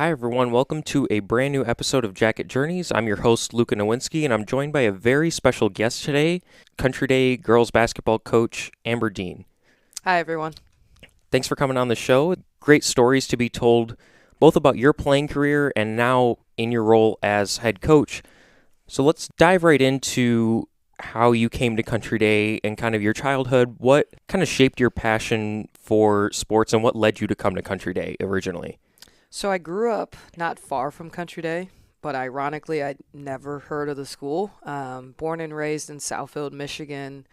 Hi, everyone. Welcome to a brand new episode of Jacket Journeys. I'm your host, Luca Nowinski, and I'm joined by a very special guest today, Country Day girls basketball coach Amber Deane. Hi, everyone. Thanks for coming on the show. Great stories to be told, both about your playing career and now in your role as head coach. So let's dive right into how you came to Country Day and kind of your childhood. What kind of shaped your passion for sports and what led you to come to Country Day originally? So I grew up not far from Country Day, but ironically, I'd never heard of the school. Born and raised in Southfield, Michigan.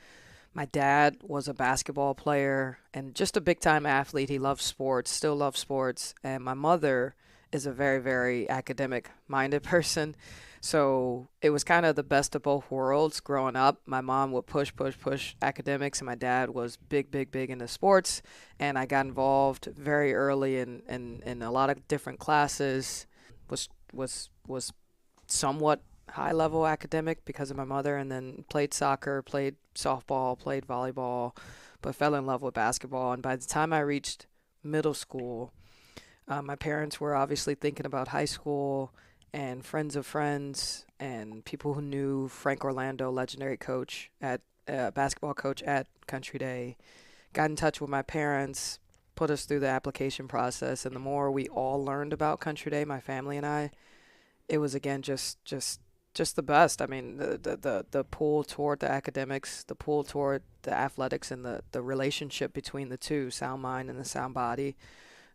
My dad was a basketball player and just a big time athlete. He loved sports, still loves sports. And my mother is a very, very academic minded person. So it was kind of the best of both worlds growing up. My mom would push academics, and my dad was big, big, big into sports. And I got involved very early in a lot of different classes. Was somewhat high level academic because of my mother, and then played soccer, played softball, played volleyball, but fell in love with basketball. And by the time I reached middle school, my parents were obviously thinking about high school, and friends of friends and people who knew Frank Orlando, legendary coach at basketball coach at Country Day, got in touch with my parents, put us through the application process, and the more we all learned about Country Day, my family and I, it was again just the best. I mean, the pull toward the academics, the pull toward the athletics, and the relationship between the two, sound mind and the sound body.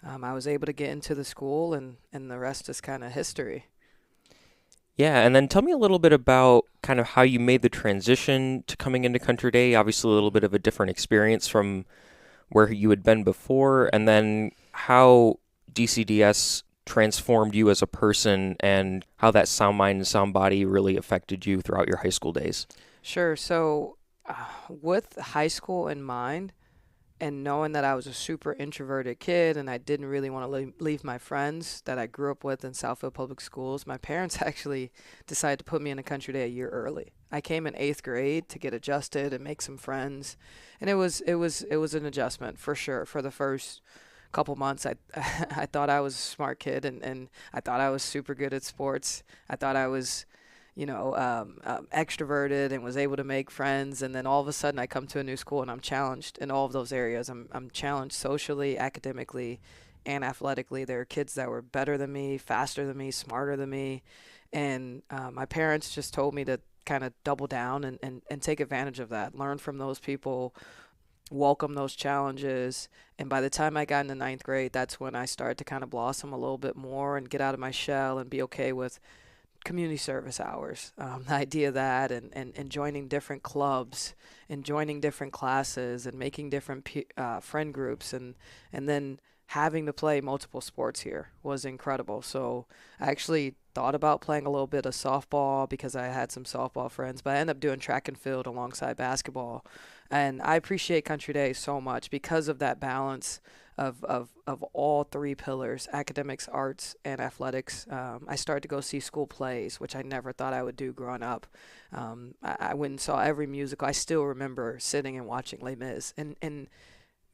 I was able to get into the school, and the rest is kind of history. Yeah, and then tell me a little bit about kind of how you made the transition to coming into Country Day. Obviously, a little bit of a different experience from where you had been before, and then how DCDS transformed you as a person and how that sound mind and sound body really affected you throughout your high school days. Sure. So, with high school in mind, and knowing that I was a super introverted kid and I didn't really want to leave my friends that I grew up with in Southfield Public Schools, my parents actually decided to put me in a Country Day a year early. I came in eighth grade to get adjusted and make some friends, and it was an adjustment for sure. For the first couple months, I I thought I was a smart kid, and I thought I was super good at sports. I thought I was extroverted and was able to make friends. And then all of a sudden, I come to a new school and I'm challenged in all of those areas. I'm challenged socially, academically, and athletically. There are kids that were better than me, faster than me, smarter than me. And my parents just told me to kind of double down and take advantage of that, learn from those people, welcome those challenges. And by the time I got into ninth grade, that's when I started to kind of blossom a little bit more and get out of my shell and be okay with community service hours. The idea of that, and joining different clubs and joining different classes and making different friend groups, and then having to play multiple sports here was incredible. So I actually thought about playing a little bit of softball because I had some softball friends, but I ended up doing track and field alongside basketball. And I appreciate Country Day so much because of that balance of all three pillars: academics, arts, and athletics. I started to go see school plays, which I never thought I would do growing up. I went and saw every musical. I still remember sitting and watching Les Mis, and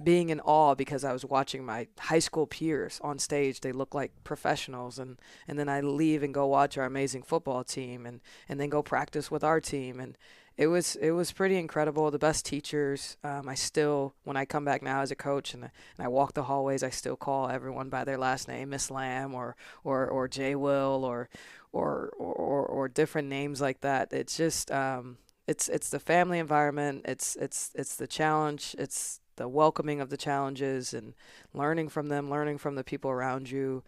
being in awe because I was watching my high school peers on stage. They look like professionals, and then I leave and go watch our amazing football team, and then go practice with our team. And it was pretty incredible. The best teachers. I still, when I come back now as a coach, and I walk the hallways, I still call everyone by their last name, Miss Lamb, or J Will, or different names like that. It's just it's the family environment. It's the challenge. It's the welcoming of the challenges and learning from them, learning from the people around you.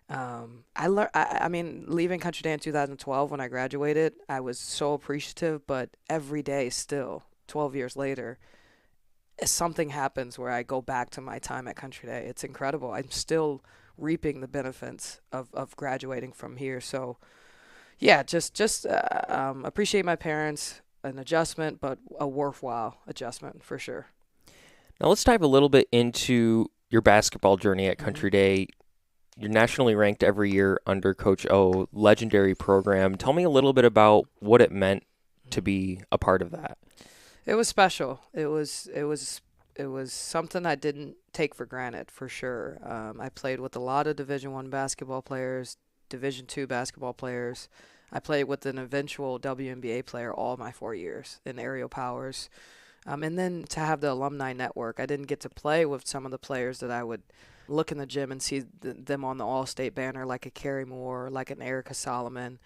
I mean, leaving Country Day in 2012 when I graduated, I was so appreciative, but every day still, 12 years later, something happens where I go back to my time at Country Day. It's incredible. I'm still reaping the benefits of graduating from here. So, yeah, just appreciate my parents, an adjustment, but a worthwhile adjustment for sure. Now let's dive a little bit into your basketball journey at hmm Country Day. You're nationally ranked every year under Coach O, legendary program. Tell me a little bit about what it meant to be a part of that. It was special. was something I didn't take for granted for sure. I played with a lot of Division I basketball players, Division II basketball players. I played with an eventual WNBA player all my 4 years in aerial powers. And then to have the alumni network, I didn't get to play with some of the players that I would look in the gym and see them on the All-State banner, like a Carrie Moore, like an Erica Solomon,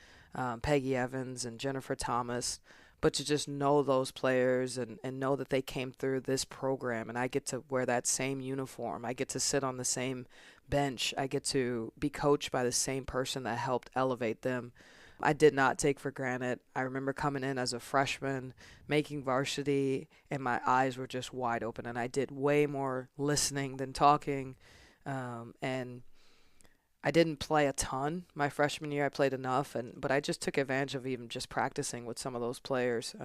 Peggy Evans, and Jennifer Thomas. But to just know those players and know that they came through this program, and I get to wear that same uniform. I get to sit on the same bench. I get to be coached by the same person that helped elevate them. I did not take for granted. I remember coming in as a freshman, making varsity, and my eyes were just wide open. And I did way more listening than talking. And I didn't play a ton my freshman year. I played enough, but I just took advantage of even just practicing with some of those players.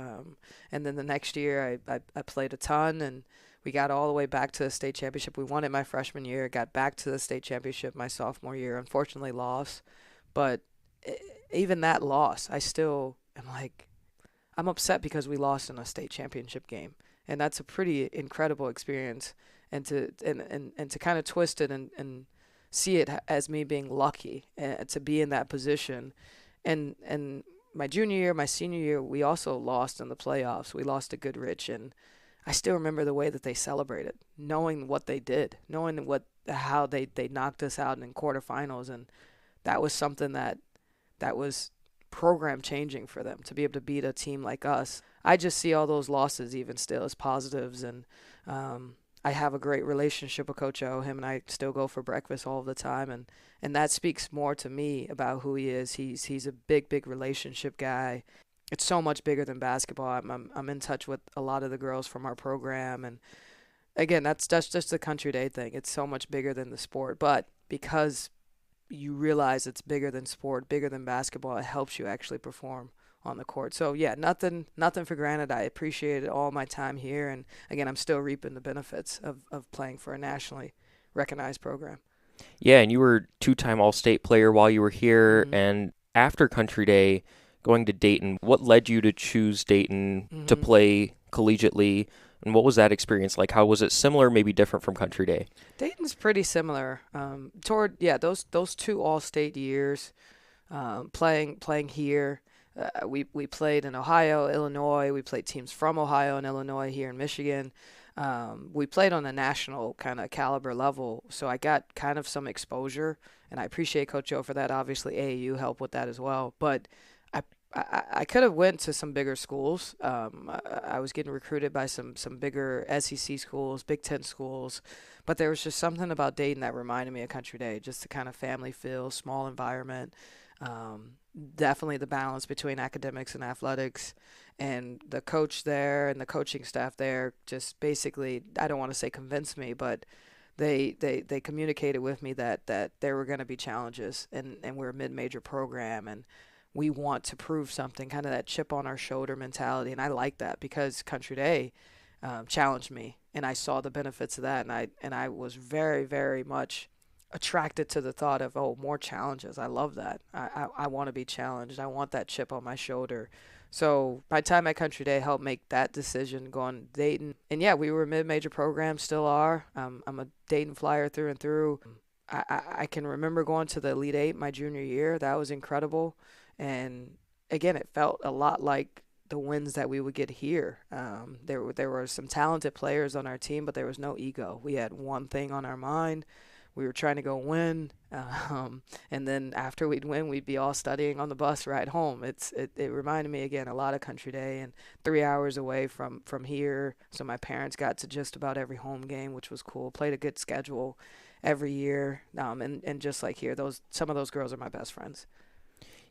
And then the next year, I played a ton, and we got all the way back to the state championship. We won it my freshman year. Got back to the state championship my sophomore year. Unfortunately, lost, but even that loss, I still am like, I'm upset because we lost in a state championship game, and that's a pretty incredible experience. And to kind of twist it and see it as me being lucky to be in that position. And my junior year, my senior year, we also lost in the playoffs. We lost to Goodrich, and I still remember the way that they celebrated, knowing what they did, knowing how they knocked us out in quarterfinals, and that was something that was program changing for them to be able to beat a team like us. I just see all those losses even still as positives, and I have a great relationship with Coach O. Him and I still go for breakfast all the time, and that speaks more to me about who he is. He's a big relationship guy. It's so much bigger than basketball. I'm in touch with a lot of the girls from our program, and again, that's just the Country Day thing. It's so much bigger than the sport, but because you realize it's bigger than sport, bigger than basketball, it helps you actually perform on the court. So yeah, nothing for granted. I appreciated all my time here, and again, I'm still reaping the benefits of playing for a nationally recognized program. Yeah, and you were two-time All-State player while you were here, Mhm. and after Country Day, going to Dayton, what led you to choose Dayton to Mhm. play collegiately, and what was that experience like? How was it similar, maybe different from Country Day? Dayton's pretty similar. Toward yeah, those two All-State years, playing here. We played in Ohio, Illinois. We played teams from Ohio and Illinois here in Michigan. We played on a national kind of caliber level, so I got kind of some exposure, and I appreciate Coach O for that. Obviously, AAU helped with that as well, but I I could have went to some bigger schools. I was getting recruited by some bigger SEC schools, Big Ten schools, but there was just something about Dayton that reminded me of Country Day, just the kind of family feel, small environment. Um, Definitely the balance between academics and athletics, and the coach there and the coaching staff there just basically, I don't want to say convinced me, but they communicated with me that there were going to be challenges, and we're a mid-major program, and we want to prove something, kind of that chip on our shoulder mentality. And I like that because Country Day challenged me, and I saw the benefits of that, and I was very, very much attracted to the thought of, oh, more challenges. I love that. I want to be challenged. I want that chip on my shoulder. So my time at Country Day helped make that decision going to Dayton. And yeah, we were a mid-major program, still are. I'm a Dayton Flyer through and through. I can remember going to the Elite Eight my junior year. That was incredible. And again, it felt a lot like the wins that we would get here. There were some talented players on our team, but there was no ego. We had one thing on our mind. We were trying to go win, and then after we'd win, we'd be all studying on the bus ride home. It reminded me again a lot of Country Day, and 3 hours away from here, so my parents got to just about every home game, which was cool. Played a good schedule every year, and just like here, those some of those girls are my best friends.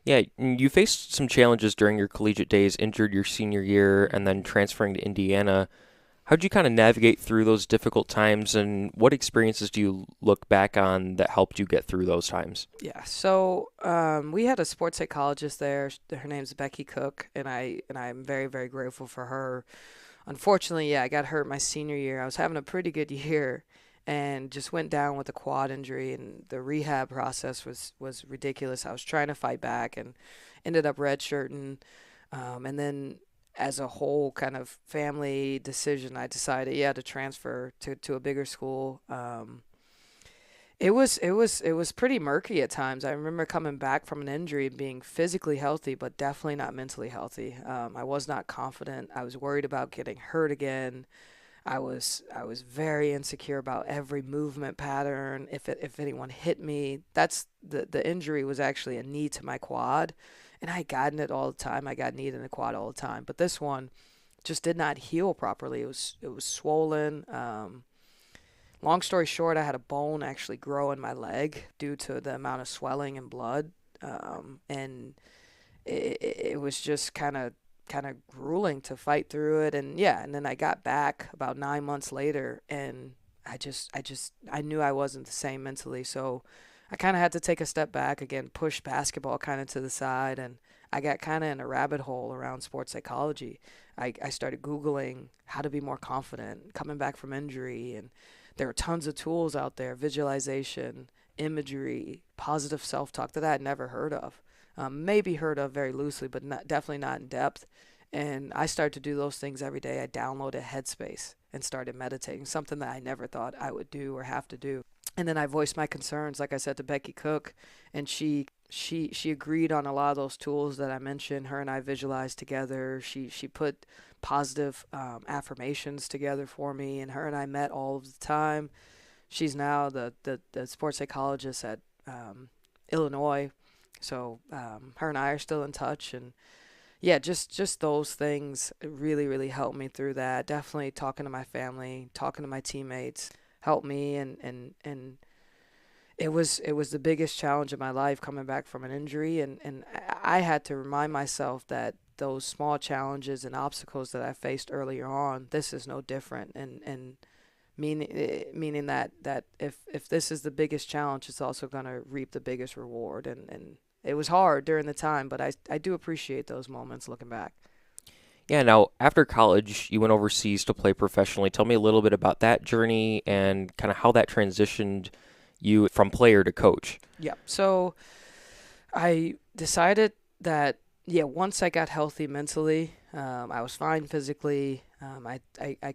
Yeah, you faced some challenges during your collegiate days, injured your senior year, and then Mhm. transferring to Indiana. How'd you kind of navigate through those difficult times, and what experiences do you look back on that helped you get through those times? Yeah, so we had a sports psychologist there. Her name's Becky Cook, and I'm very very grateful for her. Unfortunately, yeah, I got hurt my senior year. I was having a pretty good year, and just went down with a quad injury, and the rehab process was ridiculous. I was trying to fight back and ended up redshirting, and then as a whole kind of family decision, I decided, yeah, to transfer to a bigger school. It was pretty murky at times. I remember coming back from an injury and being physically healthy, but definitely not mentally healthy. I was not confident. I was worried about getting hurt again. I was very insecure about every movement pattern. If anyone hit me, that's the injury was actually a knee to my quad, and I had gotten it all the time. I got kneed in the quad all the time, but this one just did not heal properly. It was swollen. Long story short, I had a bone actually grow in my leg due to the amount of swelling and blood, and it was just kind of grueling to fight through it. And yeah, and then I got back about 9 months later, and I knew I wasn't the same mentally. So I kind of had to take a step back again, push basketball kind of to the side, and I got kind of in a rabbit hole around sports psychology. I started Googling how to be more confident coming back from injury, and there are tons of tools out there, visualization, imagery, positive self-talk that I had never heard of. Maybe heard of very loosely, but definitely not in depth. And I started to do those things every day. I downloaded Headspace and started meditating, something that I never thought I would do or have to do. And then I voiced my concerns, like I said, to Becky Cook, and she agreed on a lot of those tools that I mentioned. Her and I visualized together. She put positive affirmations together for me, and her and I met all of the time. She's now the sports psychologist at Illinois, so her and I are still in touch, and yeah, just those things really really helped me through that. Definitely talking to my family, talking to my teammates helped me, and it was the biggest challenge of my life coming back from an injury, and I had to remind myself that those small challenges and obstacles that I faced earlier on, this is no different, and meaning that if this is the biggest challenge, it's also going to reap the biggest reward, and it was hard during the time, but I do appreciate those moments looking back. Yeah, now after college, you went overseas to play professionally. Tell me a little bit about that journey and kind of how that transitioned you from player to coach. Yeah. So I decided that, yeah, once I got healthy mentally, I was fine physically. I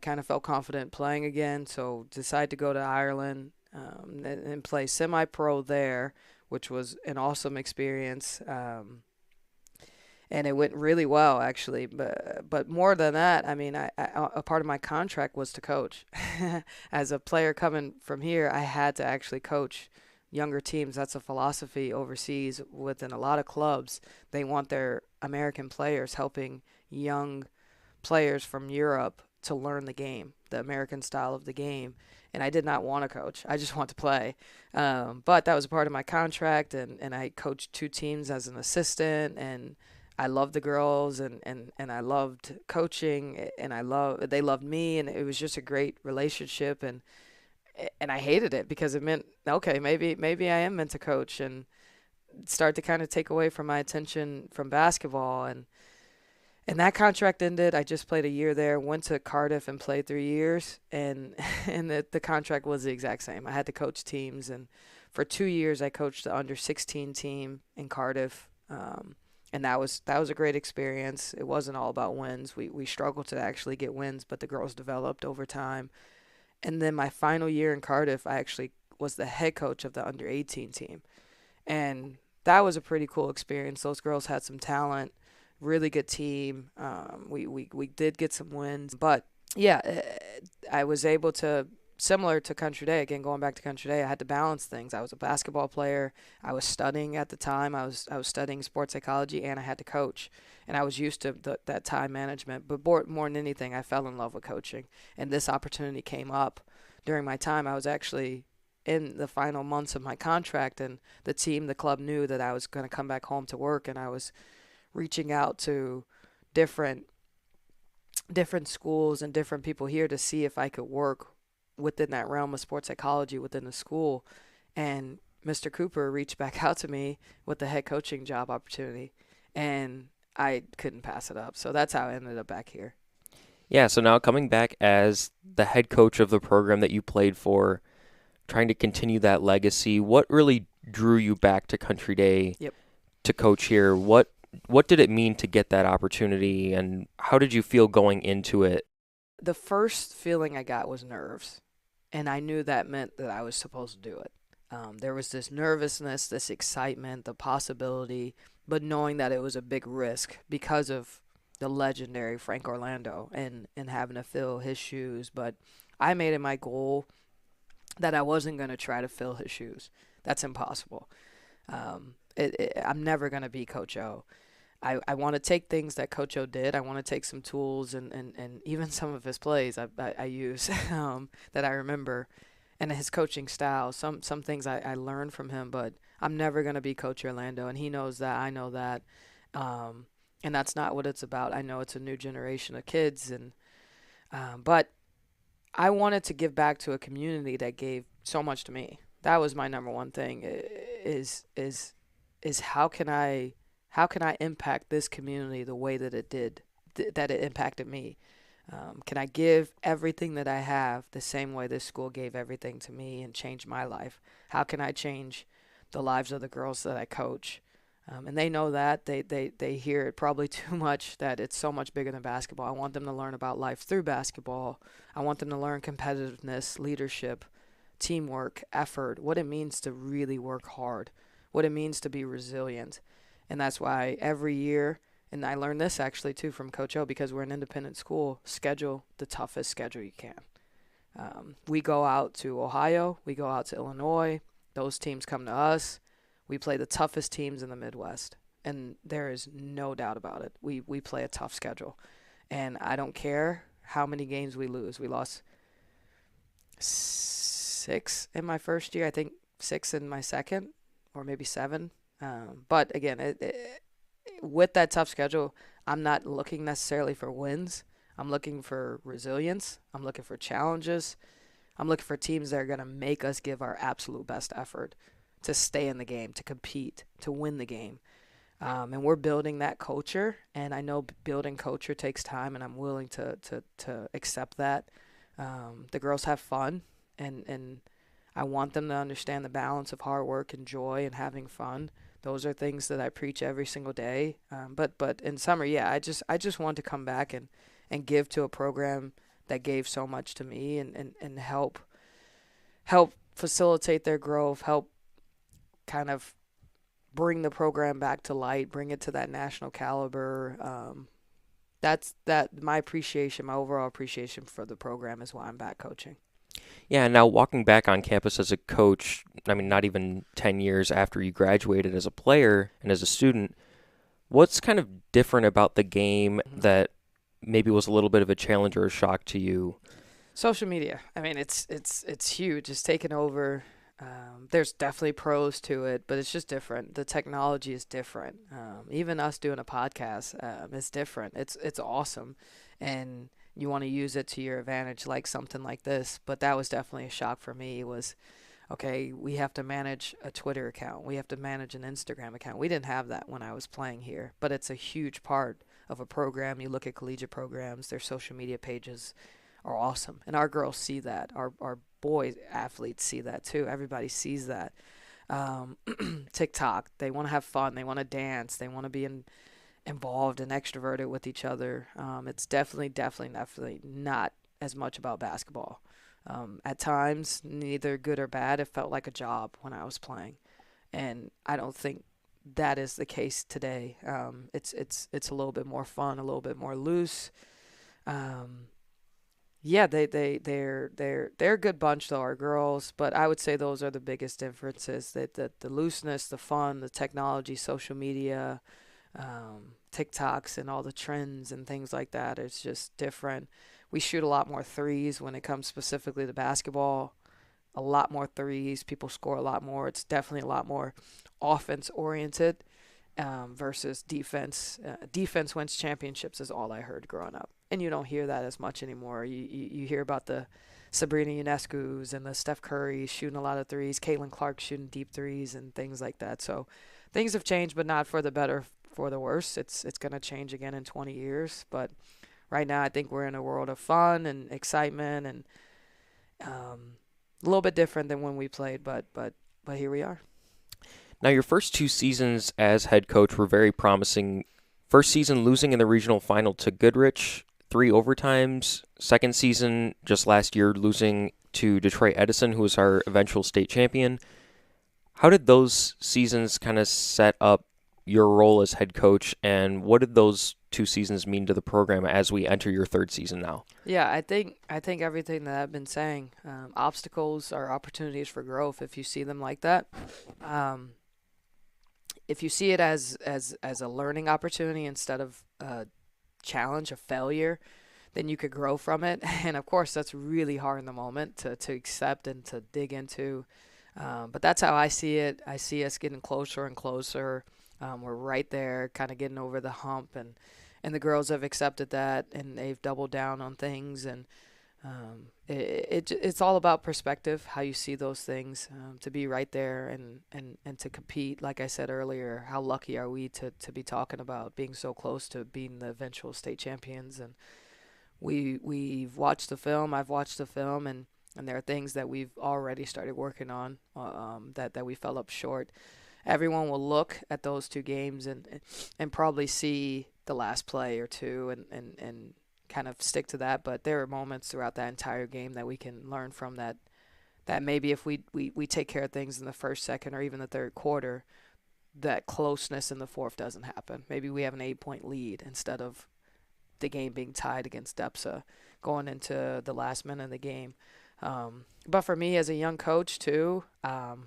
kind of felt confident playing again, so decided to go to Ireland and play semi-pro there, which was an awesome experience. And it went really well actually. But more than that, I mean, a part of my contract was to coach. As a player coming from here, I had to actually coach younger teams. That's a philosophy overseas within a lot of clubs. They want their American players helping young players from Europe to learn the game, the American style of the game. And I did not want to coach. I just want to play. But that was a part of my contract, and I coached two teams as an assistant, and I loved the girls, and I loved coaching, and they loved me, and it was just a great relationship, and I hated it because it meant, okay, maybe I am meant to coach, and start to kind of take away from my attention from basketball, and that contract ended. I just played a year there, went to Cardiff and played 3 years, and and the contract was the exact same. I had to coach teams, and for 2 years I coached the under 16 team in Cardiff. And that was a great experience. It wasn't all about wins. We struggled to actually get wins, but the girls developed over time. And then my final year in Cardiff, I actually was the head coach of the under 18 team. And that was a pretty cool experience. Those girls had some talent, really good team. We did get some wins, but yeah, I was able to, similar to Country Day, again going back to Country Day, I had to balance things. I was a basketball player. I was studying at the time. I was studying sports psychology, and I had to coach. And I was used to that time management. But more than anything, I fell in love with coaching. And this opportunity came up during my time. I was actually in the final months of my contract, and the club knew that I was going to come back home to work, and I was reaching out to different schools and different people here to see if I could work within that realm of sports psychology within the school. And Mr. Cooper reached back out to me with the head coaching job opportunity, and I couldn't pass it up. So that's how I ended up back here. Yeah, so now coming back as the head coach of the program that you played for, trying to continue that legacy, what really drew you back to Country Day Yep. to coach here? What what did it mean to get that opportunity, and how did you feel going into it? The first feeling I got was nerves, and I knew that meant that I was supposed to do it. There was this nervousness, this excitement, the possibility, but knowing that it was a big risk because of the legendary Frank Orlando and having to fill his shoes. But I made it my goal that I wasn't going to try to fill his shoes. That's impossible. I'm never going to be Coach O. I want to take things that Coach O did. I want to take some tools and even some of his plays I use that I remember and his coaching style. Some things I learned from him, but I'm never going to be Coach Orlando, and he knows that. I know that. Um, and that's not what it's about. I know it's a new generation of kids, and but I wanted to give back to a community that gave so much to me. That was my number one thing. Is how can I impact this community the way that it did, that it impacted me? Can I give everything that I have the same way this school gave everything to me and change my life? How can I change the lives of the girls that I coach? And they know that. They hear it probably too much that it's so much bigger than basketball. I want them to learn about life through basketball. I want them to learn competitiveness, leadership, teamwork, effort, what it means to really work hard, what it means to be resilient. And that's why every year, and I learned this actually too from Coach O because we're an independent school, schedule the toughest schedule you can. We go out to Ohio, we go out to Illinois, those teams come to us. We play the toughest teams in the Midwest, and there is no doubt about it. We play a tough schedule, and I don't care how many games we lose. We lost 6 in my first year, I think 6 in my second, or maybe 7. But again, with that tough schedule, I'm not looking necessarily for wins. I'm looking for resilience. I'm looking for challenges. I'm looking for teams that are going to make us give our absolute best effort to stay in the game, to compete, to win the game. And we're building that culture. And I know building culture takes time, and I'm willing to accept that. The girls have fun, and I want them to understand the balance of hard work and joy and having fun. Those are things that I preach every single day. But in summer, yeah, I just want to come back and give to a program that gave so much to me and help facilitate their growth, help kind of bring the program back to light, bring it to that national caliber. That's my appreciation, my overall appreciation for the program is why I'm back coaching. Yeah, now walking back on campus as a coach, I mean, not even 10 years after you graduated as a player and as a student, what's kind of different about the game Mhm. that maybe was a little bit of a challenge or a shock to you? Social media. I mean, it's huge. It's taken over. There's definitely pros to it, but it's just different. The technology is different. Even us doing a podcast is different. It's awesome, and you want to use it to your advantage, like something like this. But that was definitely a shock for me. Was okay. We have to manage a Twitter account. We have to manage an Instagram account. We didn't have that when I was playing here, but it's a huge part of a program. You look at collegiate programs; their social media pages are awesome, and our girls see that. Our boys athletes see that too. Everybody sees that. Um, TikTok, they want to have fun. They want to dance. They want to be involved and extroverted with each other. It's definitely not as much about basketball. At times, neither good or bad, it felt like a job when I was playing, and I don't think that is the case today. It's a little bit more fun, a little bit more loose. Um, yeah, they're a good bunch though, our girls. But I would say those are the biggest differences: that the looseness, the fun, the technology, social media, TikToks, and all the trends and things like that. It's just different. We shoot a lot more threes when it comes specifically to basketball. A lot more threes. People score a lot more. It's definitely a lot more offense oriented versus defense. Defense wins championships is all I heard growing up, and you don't hear that as much anymore. You hear about the Sabrina Ionescu's and the Steph Curry shooting a lot of threes, Caitlin Clark shooting deep threes and things like that. So things have changed, but not for the better, for the worse. It's going to change again in 20 years, but right now I think we're in a world of fun and excitement and a little bit different than when we played, but here we are. Now, your first two seasons as head coach were very promising. First season, losing in the regional final to Goodrich, three overtimes. Second season, just last year, losing to Detroit Edison, who was our eventual state champion. How did those seasons kind of set up your role as head coach, and what did those two seasons mean to the program as we enter your third season now? Yeah, I think everything that I've been saying, obstacles are opportunities for growth if you see them like that. Um, if you see it as a learning opportunity instead of a challenge, a failure, then you could grow from it. And of course, that's really hard in the moment to accept and to dig into. But that's how I see it. I see us getting closer and closer. We're right there, kind of getting over the hump, and the girls have accepted that, and they've doubled down on things, and it's all about perspective, how you see those things, to be right there and to compete. Like I said earlier, how lucky are we to be talking about being so close to being the eventual state champions? And we've watched the film. I've watched the film, and there are things that we've already started working on, that we fell up short. Everyone will look at those two games and probably see the last play or two and kind of stick to that. But there are moments throughout that entire game that we can learn from, that maybe if we take care of things in the first, second, or even the third quarter, that closeness in the fourth doesn't happen. Maybe we have an 8-point lead instead of the game being tied against DEPSA going into the last minute of the game. But for me as a young coach too,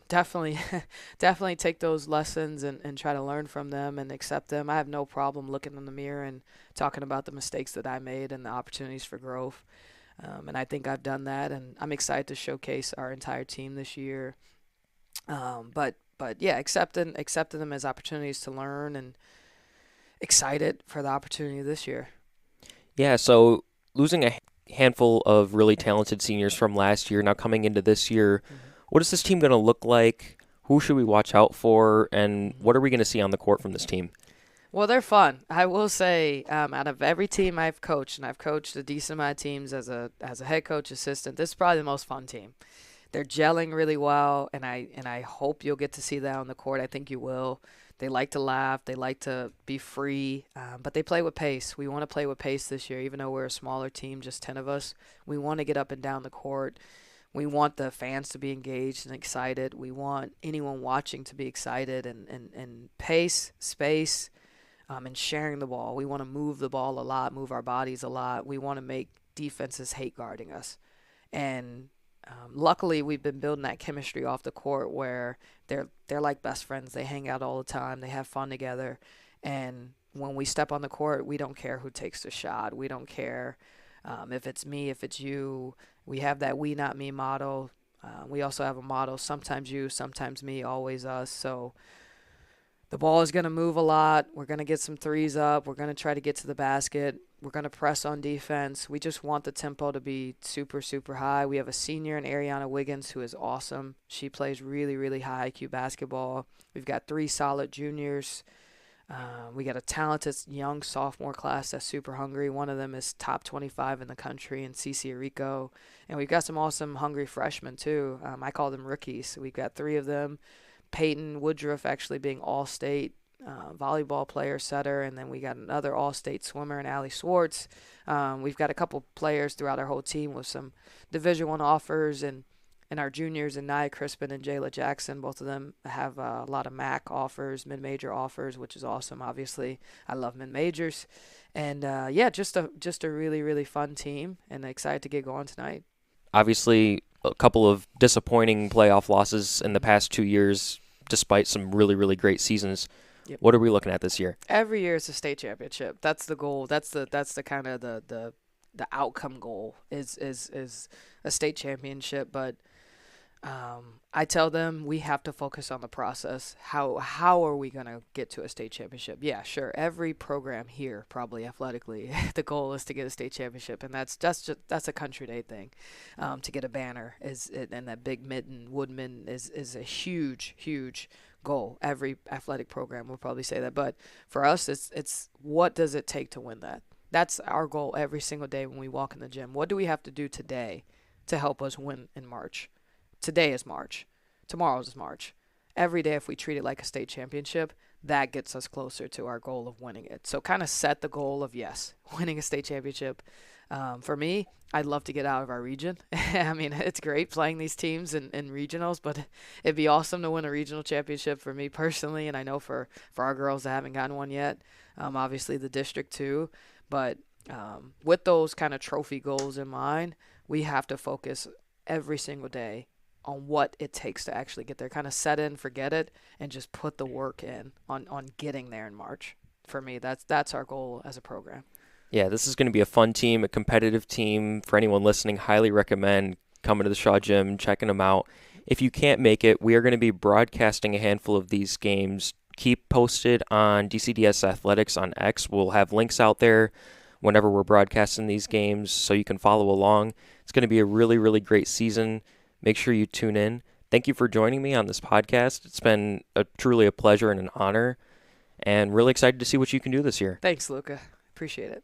definitely, definitely take those lessons and try to learn from them and accept them. I have no problem looking in the mirror and talking about the mistakes that I made and the opportunities for growth. And I think I've done that, and I'm excited to showcase our entire team this year. But yeah, accepting them as opportunities to learn, and excited for the opportunity this year. Yeah, so losing a handful of really talented seniors from last year, now coming into this year, Mm-hmm. what is this team going to look like? Who should we watch out for? And Mm-hmm. what are we going to see on the court from this team? Well, they're fun. I will say, out of every team I've coached, and I've coached a decent amount of teams as a head coach assistant, this is probably the most fun team. They're gelling really well, and I hope you'll get to see that on the court. I think you will. They like to laugh. They like to be free, but they play with pace. We want to play with pace this year, even though we're a smaller team, just 10 of us. We want to get up and down the court. We want the fans to be engaged and excited. We want anyone watching to be excited, and pace, space, and sharing the ball. We want to move the ball a lot, move our bodies a lot. We want to make defenses hate guarding us. And luckily, we've been building that chemistry off the court where they're like best friends. They hang out all the time. They have fun together. And when we step on the court, we don't care who takes the shot. We don't care if it's me, if it's you. We have that we, not me motto. We also have a motto, sometimes you, sometimes me, always us. So the ball is going to move a lot. We're going to get some threes up. We're going to try to get to the basket. We're going to press on defense. We just want the tempo to be super, super high. We have a senior in Ariana Wiggins who is awesome. She plays really, really high IQ basketball. We've got three solid juniors. We got a talented young sophomore class that's super hungry. One of them is top 25 in the country in Cece Rico. And we've got some awesome hungry freshmen too. I call them rookies. We've got three of them. Peyton Woodruff actually being all-state volleyball player, setter, and then we got another all-state swimmer in Allie Swartz. We've got a couple players throughout our whole team with some Division One offers, and our juniors and Nia Crispin and Jayla Jackson, both of them have a lot of MAC offers, mid-major offers, which is awesome. Obviously, I love mid-majors, and yeah, just a really, really fun team, and excited to get going tonight. Obviously, a couple of disappointing playoff losses in the past 2 years, despite some really, really great seasons. Yep. What are we looking at this year? Every year is a state championship. That's the goal. That's the kind of the outcome goal is a state championship. But I tell them we have to focus on the process. How are we gonna get to a state championship? Yeah, sure. Every program here, probably athletically, the goal is to get a state championship, and that's a country day thing. To get a banner and that big mitten Woodman is a huge goal. Every athletic program will probably say that, but for us, it's what does it take to win that? That's our goal every single day when we walk in the gym. What do we have to do today to help us win in March? Today is March. Tomorrow is March. every day, if we treat it like a state championship, that gets us closer to our goal of winning it. So kind of set the goal of, yes, winning a state championship. For me, I'd love to get out of our region. I mean, it's great playing these teams in regionals, but it'd be awesome to win a regional championship for me personally, and I know for our girls that haven't gotten one yet. Obviously, the district too. But with those kind of trophy goals in mind, we have to focus every single day on what it takes to actually get there. Kind of set in, forget it, and just put the work in on getting there in March. For me, that's our goal as a program. Yeah, this is going to be a fun team, a competitive team. For anyone listening, highly recommend coming to the Shaw Gym, checking them out. If you can't make it, we are going to be broadcasting a handful of these games. Keep posted on DCDS Athletics on X. We'll have links out there whenever we're broadcasting these games so you can follow along. It's going to be a really, really great season. Make sure you tune in. Thank you for joining me on this podcast. It's been truly a pleasure and an honor, and really excited to see what you can do this year. Thanks, Luca. Appreciate it.